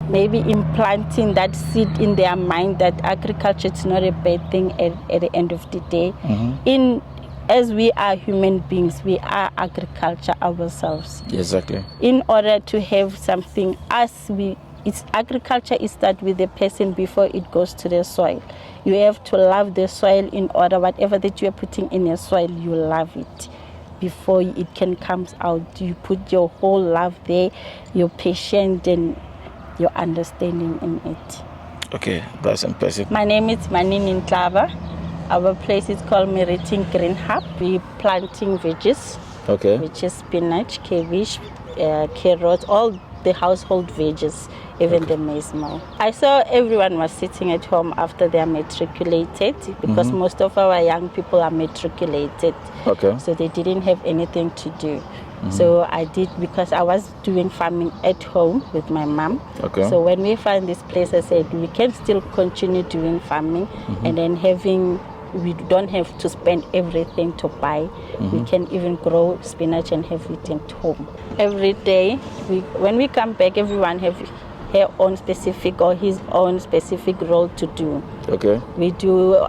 maybe implanting that seed in their mind that agriculture is not a bad thing at the end of the day. As we are human beings, we are agriculture ourselves. Exactly. In order to have something, agriculture is start with the person before it goes to the soil. You have to love the soil in order, whatever that you are putting in the soil, you love it before it can come out. You put your whole love there, your patience and your understanding in it. Okay, that's impressive. My name is Manini Ntlaba. Our place is called Meriting Green Hub. We're planting veggies, which is spinach, cabbage, carrots, all the household veggies, even the maize meal. I saw everyone was sitting at home after they are matriculated because most of our young people are matriculated. So they didn't have anything to do. So I did, because I was doing farming at home with my mom. So when we find this place, I said we can still continue doing farming and then we don't have to spend everything to buy. We can even grow spinach and have it at home. Every day, when we come back, everyone have her own specific or his own specific role to do. We do,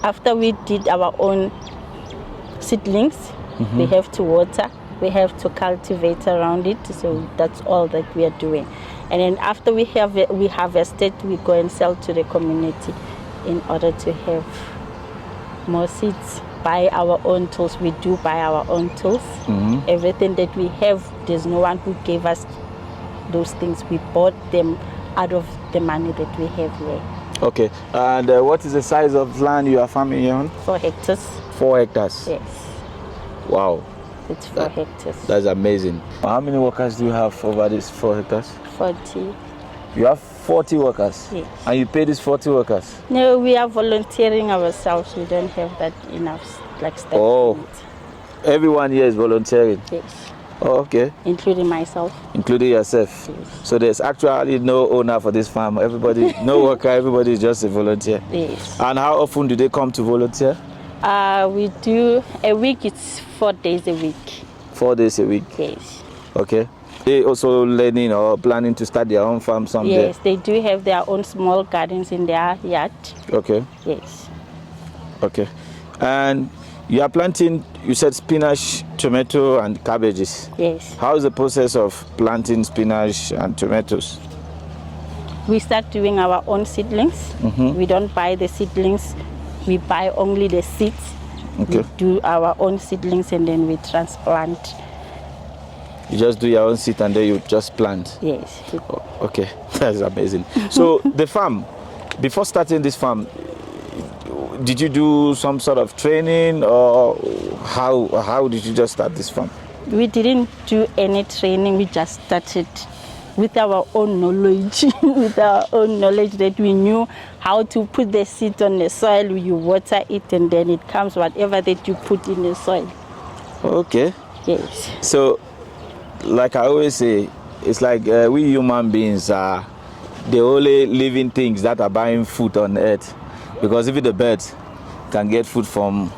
after we did our own seedlings, we have to water, we have to cultivate around it. So that's all that we are doing. And then after we harvested, we go and sell to the community in order to have more seeds. Buy our own tools. We do buy our own tools. Everything that we have, there's no one who gave us those things. We bought them out of the money that we have here. Okay, and what is the size of land you are farming here on? 4 hectares. 4 hectares? Yes. Wow. It's 4 hectares. That's amazing. How many workers do you have over these 4 hectares? 40. You have 40 workers? Yes. And you pay these 40 workers? No, we are volunteering ourselves. We don't have that enough, like staff. Oh, everyone here is volunteering? Yes. Oh, okay. Including myself. Including yourself? Yes. So there's actually no owner for this farm. Everybody, no worker, everybody is just a volunteer? Yes. And how often do they come to volunteer? We do a week, it's 4 days a week. 4 days a week? Yes. Okay. They also learning or planning to start their own farm someday? Yes, they do have their own small gardens in their yard. Okay. Yes. Okay. And you are planting, you said spinach, tomato and cabbages. Yes. How is the process of planting spinach and tomatoes? We start doing our own seedlings. We don't buy the seedlings. We buy only the seeds. We do our own seedlings and then we transplant. You just do your own seed and then you just plant? Yes. Oh, okay, that's amazing. So the farm, before starting this farm, did you do some sort of training or how did you just start this farm? We didn't do any training. We just started with our own knowledge, with our own knowledge that we knew how to put the seed on the soil. You water it and then it comes whatever that you put in the soil. Okay. Yes. So, like I always say, it's like we human beings are the only living things that are buying food on earth. Because even the birds can get food from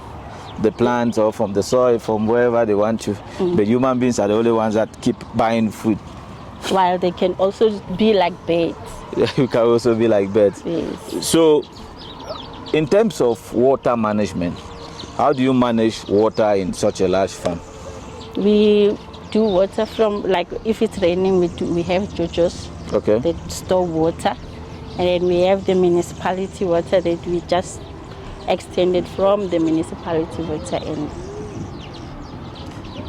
the plants or from the soil, from wherever they want to. But human beings are the only ones that keep buying food. While they can also be like birds. You can also be like birds. Yes. So, in terms of water management, how do you manage water in such a large farm? We do water from, like if it's raining, we have jojos that store water. And then we have the municipality water that we just extended from the municipality water end.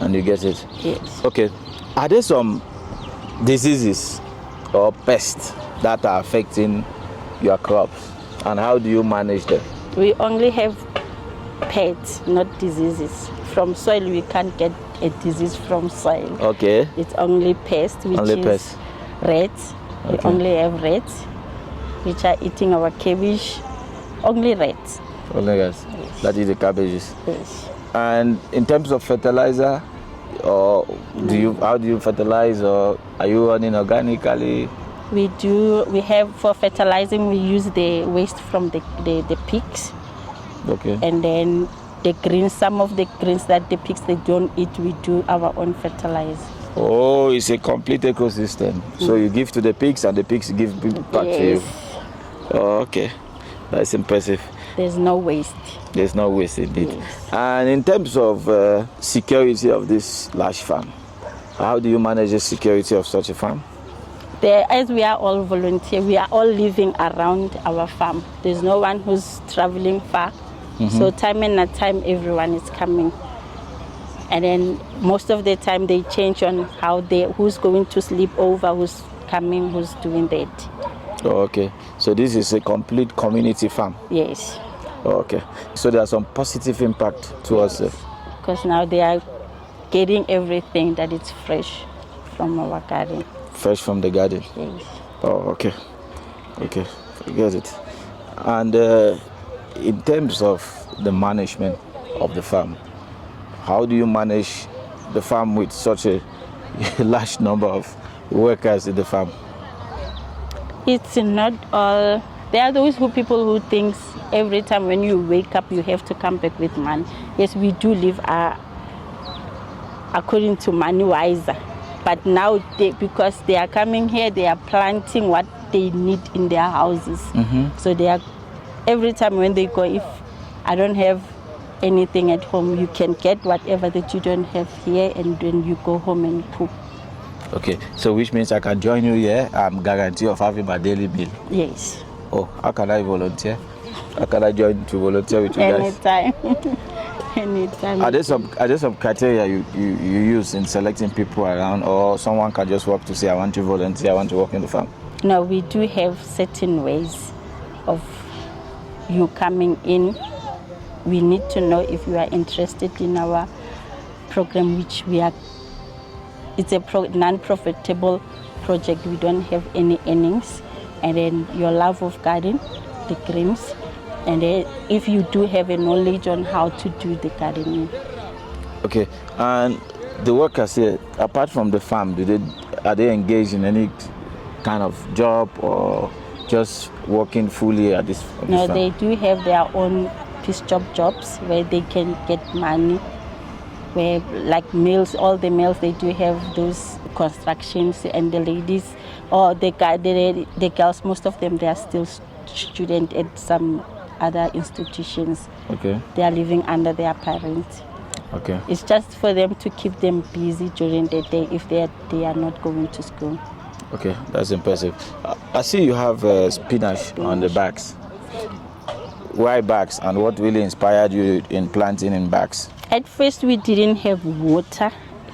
And you get it? Yes. Okay. Are there some diseases or pests that are affecting your crops? And how do you manage them? We only have pests, not diseases. From soil, we can't get a disease from soil. Okay. It's only pests, which only is pests. Rats. We only have rats, which are eating our cabbage. Only rats. Only rats. Yes. That is the cabbages. Yes. And in terms of fertilizer, or how do you fertilize, or are you running organically? We do. We have, for fertilizing, we use the waste from the pigs. Okay. And then the greens, some of the greens that the pigs they don't eat, we do our own fertilizer. Oh, it's a complete ecosystem. So you give to the pigs and the pigs give back to you. Oh, okay. That's impressive. There's no waste. There's no waste indeed. Yes. And in terms of security of this large farm, how do you manage the security of such a farm? As we are all volunteer, we are all living around our farm. There's no one who's traveling far. So time and not time, everyone is coming. And then most of the time they change on who's going to sleep over, who's coming, who's doing that. Oh, okay. So this is a complete community farm? Yes. Oh, okay. So there's some positive impact towards it? Because now they are getting everything that is fresh from our garden. Fresh from the garden? Yes. Oh, okay. Okay, I get it. And in terms of the management of the farm, how do you manage the farm with such a large number of workers in the farm? It's not all. There are those people who think every time when you wake up you have to come back with money. Yes, we do live according to money wise. But now, because they are coming here, they are planting what they need in their houses. So they are, every time when they go, if I don't have anything at home, you can get whatever that you don't have here, and then you go home and cook. Okay, so which means I can join you here. I'm guaranteed of having my daily meal. Yes. Oh, how can I volunteer? How can I join to volunteer with you guys? Anytime. Anytime. Are there some criteria you use in selecting people around, or someone can just walk to say, I want to volunteer, I want to work in the farm? No, we do have certain ways of you coming in. We need to know if you are interested in our program, which we are. It's a non-profitable project. We don't have any earnings. And then your love of garden, the greens. And then if you do have a knowledge on how to do the gardening. Okay, and the workers here, apart from the farm, are they engaged in any kind of job or just working fully at this farm? No, they do have their own piece jobs where they can get money. Where like males, all the males, they do have those constructions, and the ladies or the girls, most of them, they are still students at some other institutions. Okay. They are living under their parents. Okay. It's just for them to keep them busy during the day if they are not going to school. Okay, that's impressive. I see you have spinach on the bags. Why bags, and what really inspired you in planting in bags? At first we didn't have water.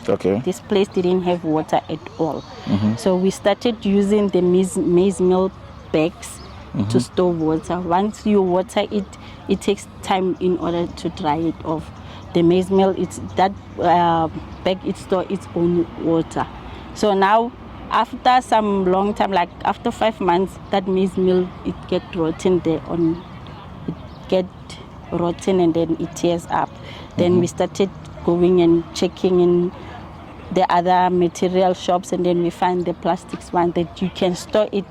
Okay. This place didn't have water at all. So we started using the maize meal bags to store water. Once you water it, it takes time in order to dry it off. The maize meal, that bag, it stores its own water. So now, after some long time, like after 5 months, that maize meal, it get rotten and then it tears up. Then we started going and checking in the other material shops, and then we find the plastics one that you can store it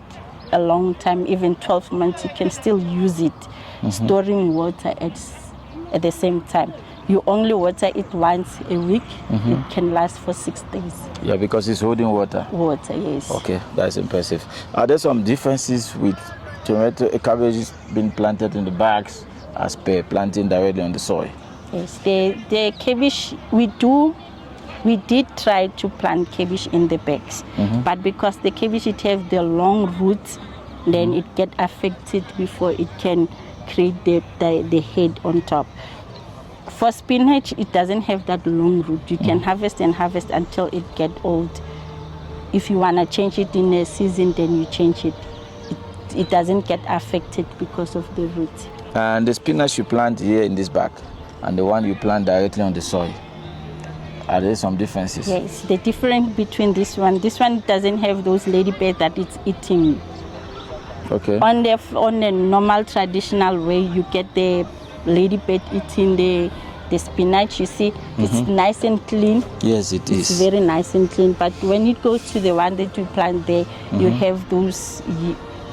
a long time, even 12 months, you can still use it, storing water at the same time. You only water it once a week, it can last for 6 days. Yeah, because it's holding water. Water, yes. Okay, that's impressive. Are there some differences with cabbage being planted in the bags as per planting directly on the soil? Yes, the cabbage, we did try to plant cabbage in the bags, but because the cabbage, it has the long roots, then it get affected before it can create the head on top. For spinach, it doesn't have that long root. You can harvest until it get old. If you want to change it in a season, then you change it. It doesn't get affected because of the roots. And the spinach you plant here in this bag and the one you plant directly on the soil, are there some differences? Yes, the difference between this one doesn't have those ladybirds that it's eating. Okay. On the normal traditional way, you get the ladybird eating the spinach. You see, it's nice and clean. Yes, it is. It's very nice and clean. But when you go to the one that you plant there, you have those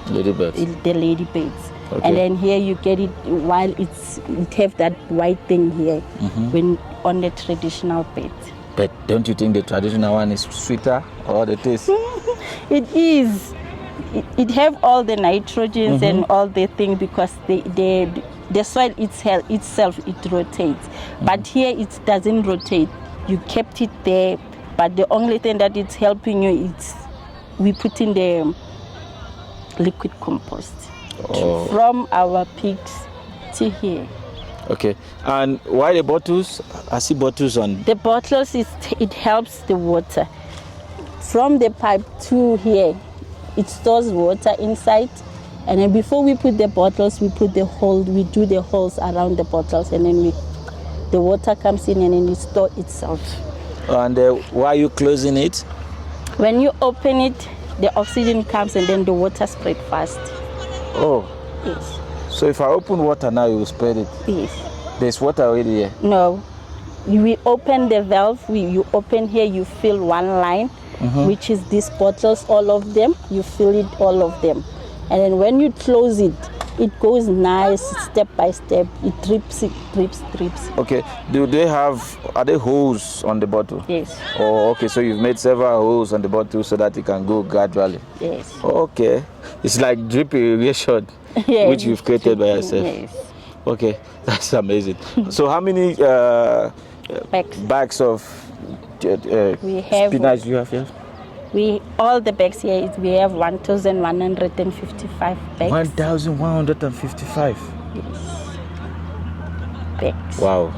ladybirds. The ladybirds. Okay. And then here you get it while it have that white thing here when on the traditional bed. But don't you think the traditional one is sweeter or the taste? It is. It have all the nitrogens and all the things because the soil itself it rotates. But here it doesn't rotate. You kept it there, but the only thing that it's helping you is we put in the liquid compost from our pigs to here. Okay, and why the bottles? I see bottles on. The bottles it helps the water from the pipe to here. It stores water inside, and then before we put the bottles, we do the holes around the bottles, and then the water comes in and then it stores itself. And why are you closing it? When you open it, the oxygen comes and then the water spread fast. Oh. Yes. So if I open water now, you will spread it? Yes. There's water already here? No. We open the valve, you open here, you fill one line, which is these bottles, all of them, you fill it, all of them. And then when you close it, it goes nice, step by step, it drips. Okay, are there holes on the bottle? Yes. Oh, okay, so you've made several holes on the bottle so that it can go gradually? Yes. Okay, it's like drip irrigation, yes, which you've created by yourself? Yes. Okay, that's amazing. So how many bags of spinach do you have here? All the bags here, we have 1,155 bags. 1,155? Yes. Bags. Wow,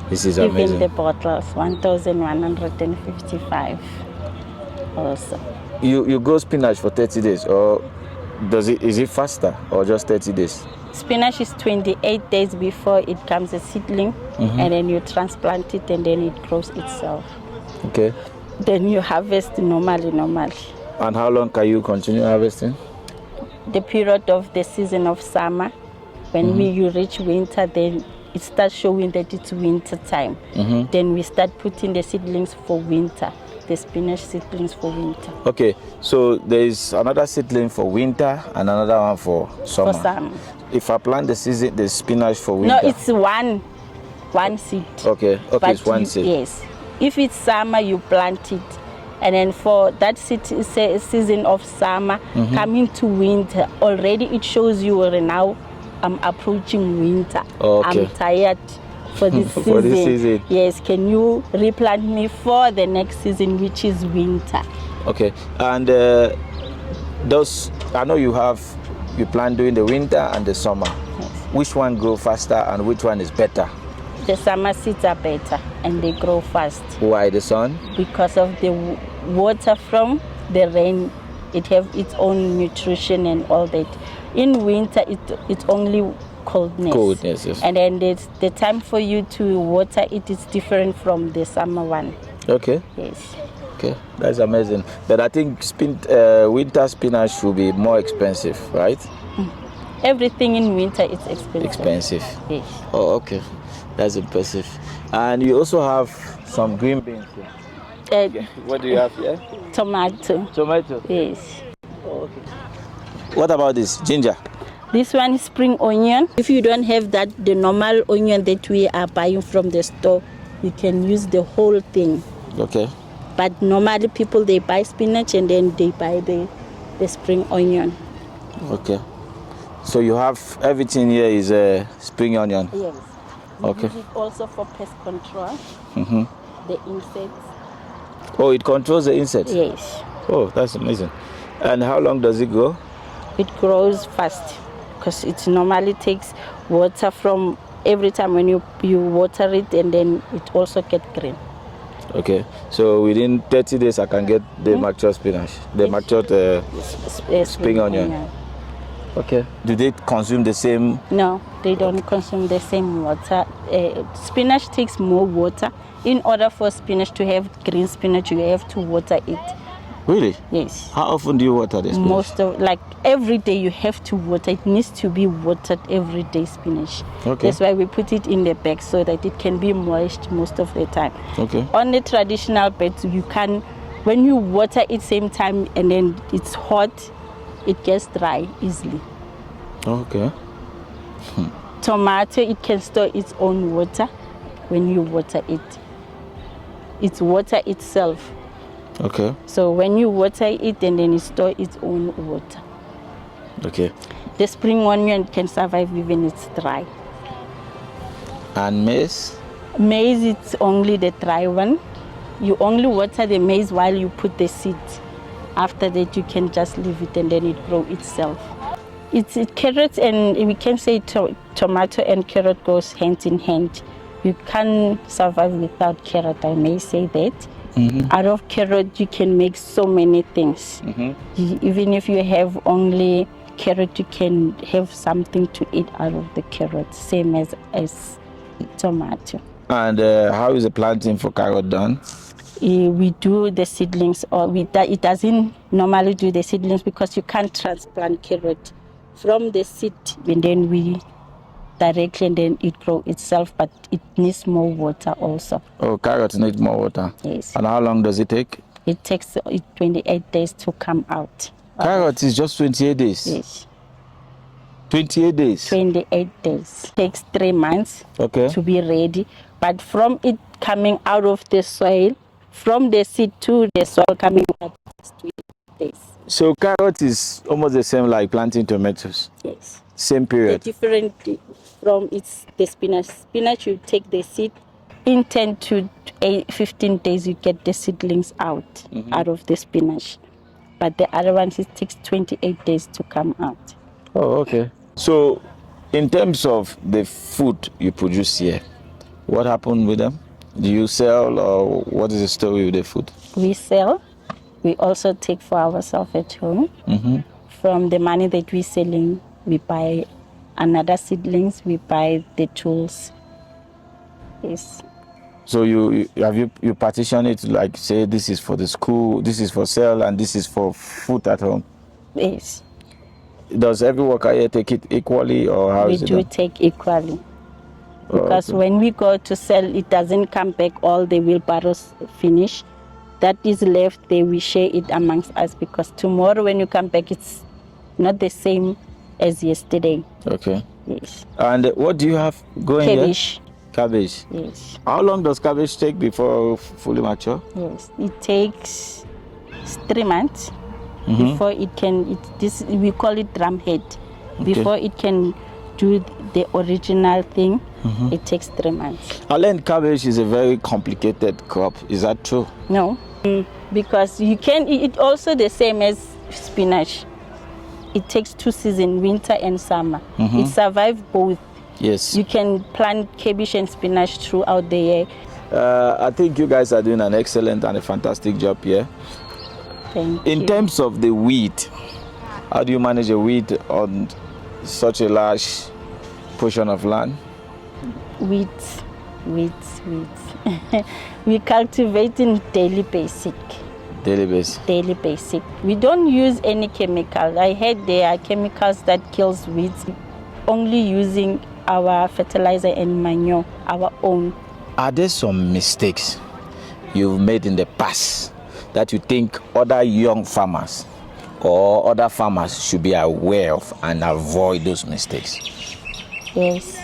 this is amazing. Even the bottles, 1,155 also. You grow spinach for 30 days, or is it faster, or just 30 days? Spinach is 28 days before it comes a seedling, and then you transplant it and then it grows itself. Okay. Then you harvest normally. And how long can you continue harvesting? The period of the season of summer. When you reach winter, then it starts showing that it's winter time. Then we start putting the seedlings for winter, the spinach seedlings for winter. Okay, so there is another seedling for winter and another one for summer. For summer. If I plant the spinach for winter? No, it's one seed. Okay, it's one seed. Yes. If it's summer, you plant it. And then for that season of summer, coming to winter, already it shows you now I'm approaching winter. Okay. I'm tired for this season. For this season. Yes, can you replant me for the next season, which is winter? Okay, and I know you plant during the winter and the summer. Yes. Which one grow faster and which one is better? The summer seeds are better and they grow fast. Why the sun? Because of the water from the rain. It have its own nutrition and all that. In winter, it's only coldness. Coldness, yes. And then the time for you to water it is different from the summer one. Okay. Yes. Okay, that's amazing. But I think winter spinach will be more expensive, right? Everything in winter is expensive. Expensive. Yes. Oh, okay. That's impressive. And you also have some green beans here. What do you have here? Tomato. Tomato? Yes. Oh, okay. What about this? Ginger? This one is spring onion. If you don't have the normal onion that we are buying from the store, you can use the whole thing. Okay. But normally people, they buy spinach and then they buy the spring onion. Okay. So you have everything here is spring onion? Yes. Okay. We use it also for pest control. The insects. Oh, it controls the insects? Yes. Oh, that's amazing. And how long does it grow? It grows fast because it normally takes water from every time when you water it, and then it also gets green. Okay, so within 30 days I can get the mature spinach, the matured spring onion. Okay. Do they consume the same? No, they don't consume the same water. Spinach takes more water. In order for spinach to have green spinach, you have to water it. Really? Yes. How often do you water the spinach? Every day you have to water. It needs to be watered every day, spinach. Okay. That's why we put it in the bag so that it can be moist most of the time. Okay. On the traditional beds, you can, when you water it same time and then it's hot, it gets dry easily. Okay. Tomato, it can store its own water when you water it. it's water itself. Okay. So when you water it and then you store its own water. Okay. The spring onion can survive even it's dry. And maize? Maize, it's only the dry one. You only water the maize while you put the seed. After that, you can just leave it and then it grows itself. It's carrots, and we can say tomato and carrot goes hand in hand. You can't survive without carrot, I may say that. Out of carrot, you can make so many things. Even if you have only carrot, you can have something to eat out of the carrot, same as tomato. And how is the planting for carrot done? We do the seedlings, or it doesn't normally do the seedlings because you can't transplant carrot from the seed, and then we directly, and then it grows itself, but it needs more water also. Oh, carrots need more water? Yes. And how long does it take? It takes 28 days to come out. Carrots is just 28 days? Yes. 28 days? 28 days. Takes 3 months to be ready, but from it coming out of the soil, from the seed to the soil coming out, takes 28 days. So carrot is almost the same like planting tomatoes? Yes. Same period? The different from it's the spinach. Spinach, you take the seed, in 10 to 15 days you get the seedlings out of the spinach. But the other ones, it takes 28 days to come out. Oh, okay. So in terms of the food you produce here, what happened with them? Do you sell, or what is the story with the food? We sell. We also take for ourselves at home. From the money that we're selling, we buy another seedlings, we buy the tools. Yes. So you partition it, like say this is for the school, this is for sale, and this is for food at home? Yes. Does every worker here take it equally, or how is it? We do take equally. Because when we go to sell, it doesn't come back all the wheelbarrows finish. That is left there, we share it amongst us, because tomorrow when you come back, it's not the same as yesterday. Okay. Yes. And what do you have going Cabbage. here? Cabbage. Yes. How long does cabbage take before fully mature? Yes, it takes 3 months before it can. We call it drumhead. Okay. Before it can do the original thing, it takes 3 months. I learned cabbage is a very complicated crop. Is that true? No, because you can. It also the same as spinach. It takes 2 seasons, winter and summer. It survives both. Yes. You can plant cabbage and spinach throughout the year. I think you guys are doing an excellent and a fantastic job here. Thank you. In terms of the weed, how do you manage a weed on such a large portion of land? Weeds. We cultivate in daily basic. Daily basic. Daily basic. We don't use any chemical. I heard there are chemicals that kills weeds. Only using our fertilizer and manure, our own. Are there some mistakes you've made in the past that you think other young farmers or other farmers should be aware of and avoid those mistakes? Yes.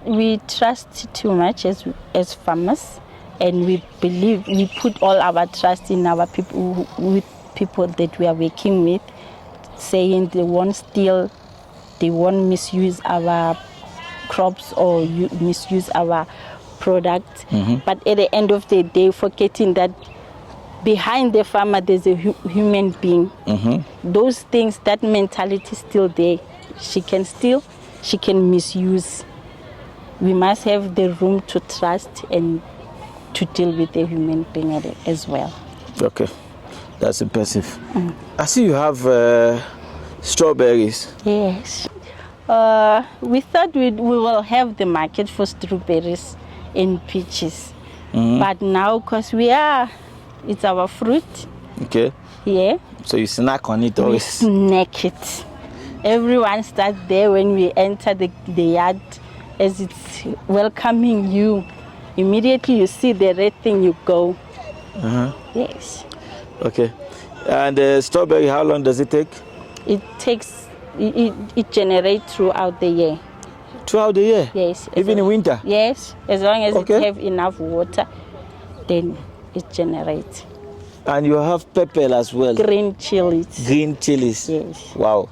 We trust too much as farmers, and we believe, we put all our trust in our people, with people that we are working with, saying they won't steal, they won't misuse our crops or misuse our product. But at the end of the day, forgetting that behind the farmer there's a human being. Those things, that mentality is still there. She can steal, she can misuse. We must have the room to trust and to deal with the human being as well. Okay, that's impressive. I see you have strawberries. Yes. We thought we will have the market for strawberries and peaches. But now, because it's our fruit. Okay. Yeah. So you snack on it always? We snack it. Everyone starts there when we enter the yard, as it's welcoming you. Immediately you see the red thing, you go. Yes. Okay. And strawberry, how long does it take? It generates throughout the year. Throughout the year? Yes. Even in winter? Yes, as long as it have enough water. then it generates. And you have pepper as well. Green chilies. Green chilies. Yes. Wow.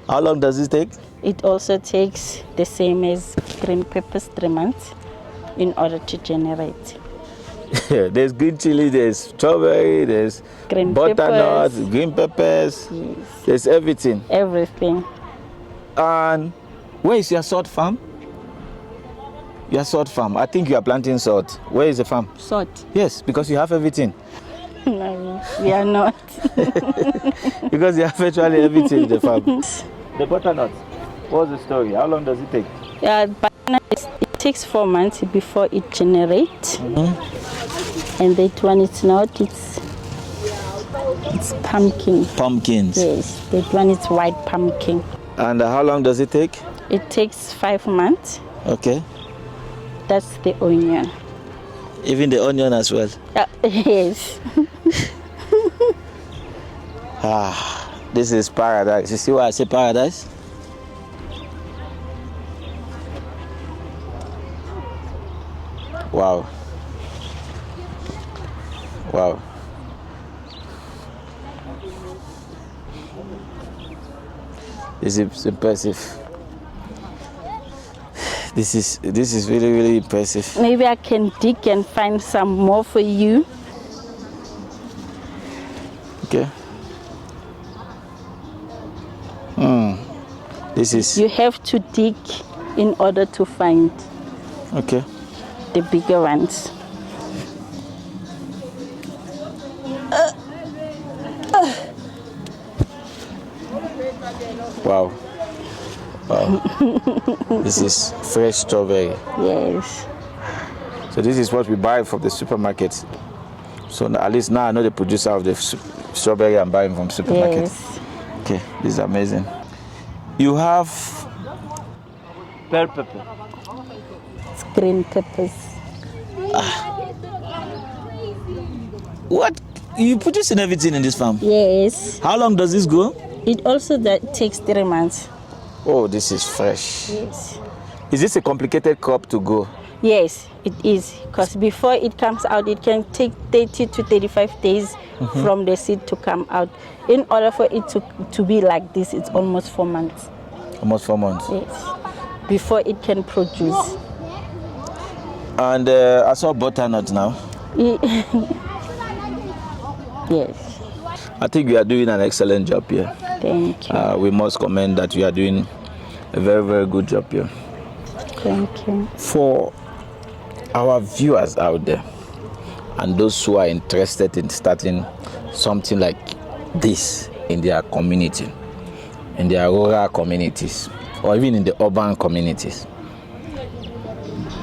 How long does it take? It also takes the same as green peppers, 3 months, in order to generate. There's green chili, there's strawberry, there's Green butternut, peppers. green peppers. Yes. There's everything. Everything. And where is your salt farm? Your salt farm. I think you are planting salt. Where is the farm? Salt. Yes, because you have everything. No, we are not. Because you have virtually everything in the farm. The butternut. What's the story? How long does it take? Butternut, it takes 4 months before it generates. And that one it's not, it's pumpkin. Pumpkins. Yes, that one is white pumpkin. And how long does it take? It takes 5 months. Okay. That's the onion. Even the onion as well. Yes. This is paradise. You see why I say paradise? Wow. Wow. This is impressive. This is really, really impressive. Maybe I can dig and find some more for you. Okay. This is... You have to dig in order to find Okay. the bigger ones. Wow. Wow. This is fresh strawberry. Yes. So this is what we buy from the supermarket. So at least now I know the producer of the strawberry I'm buying from supermarket. Yes. Okay, this is amazing. You have bell pepper. It's green peppers. What? You producing everything in this farm? Yes. How long does this go? It also takes 3 months. Oh, this is fresh. Yes. Is this a complicated crop to grow? Yes, it is. Because before it comes out, it can take 30 to 35 days from the seed to come out. In order for it to be like this, it's almost 4 months. Almost 4 months. Yes. Before it can produce. And I saw butternut now. Yes. I think you are doing an excellent job here. Thank you. We must commend that you are doing a very, very good job here. Thank you. For our viewers out there and those who are interested in starting something like this in their community, in their rural communities, or even in the urban communities,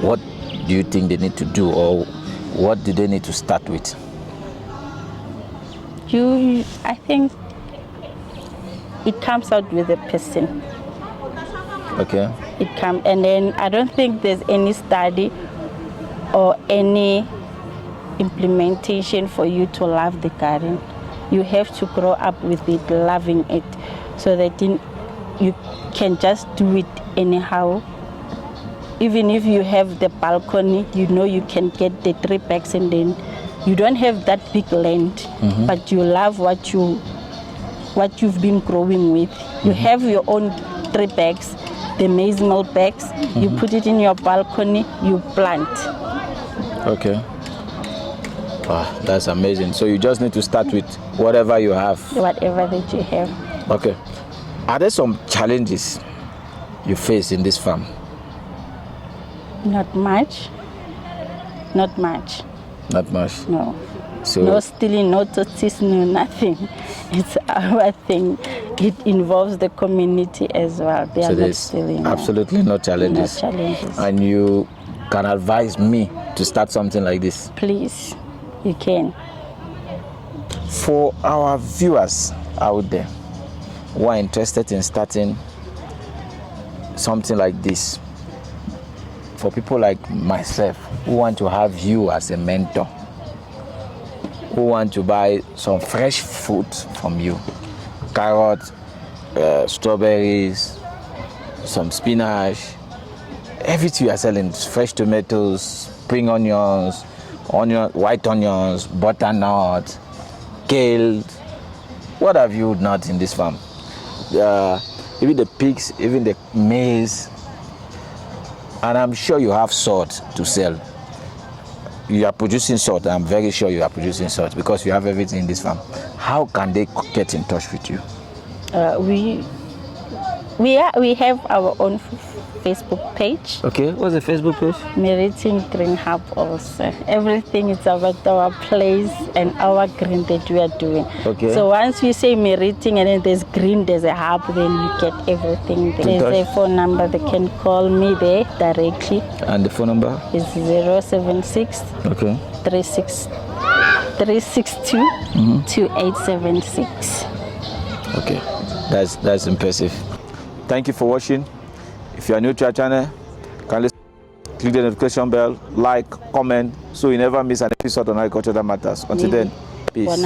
what do you think they need to do, or what do they need to start with? I think it comes out with a person. Okay. And then I don't think there's any study or any implementation for you to love the garden. You have to grow up with it, loving it, so that you can just do it anyhow. Even if you have the balcony, you know you can get the 3 bags, and then you don't have that big land, but you love what you've been growing with. You have your own 3 bags, the maize meal bags. You put it in your balcony, you plant. Okay. Wow, that's amazing. So you just need to start with whatever you have. Whatever that you have. Okay. Are there some challenges you face in this farm? Not much. Not much. Not much. No. So No stealing, no tortoise, no nothing. It's our thing. It involves the community as well. They are not stealing. Absolutely no challenges. No challenges. And you can advise me to start something like this? Please, you can. For our viewers out there who are interested in starting something like this, for people like myself who want to have you as a mentor, who want to buy some fresh food from you, carrots, strawberries, some spinach, everything you are selling, fresh tomatoes, spring onions, onion, white onions, butternut, kale. What have you not in this farm? Even the pigs, even the maize, and I'm sure you have salt to sell. You are producing salt. I'm very sure you are producing salt because you have everything in this farm. How can they get in touch with you? We have our own Facebook page. Okay, what's the Facebook page? Meriting Green Hub also. Everything is about our place and our green that we are doing. Okay. So once we say Meriting and then there's green, there's a hub, then you get everything there. There's a phone number. They can call me there directly. And the phone number? Is 076 okay. 362 2876. Okay, that's impressive. Thank you for watching. If you are new to our channel, kindly click the notification bell, like, comment, so you never miss an episode on agriculture that matters. Until then, peace.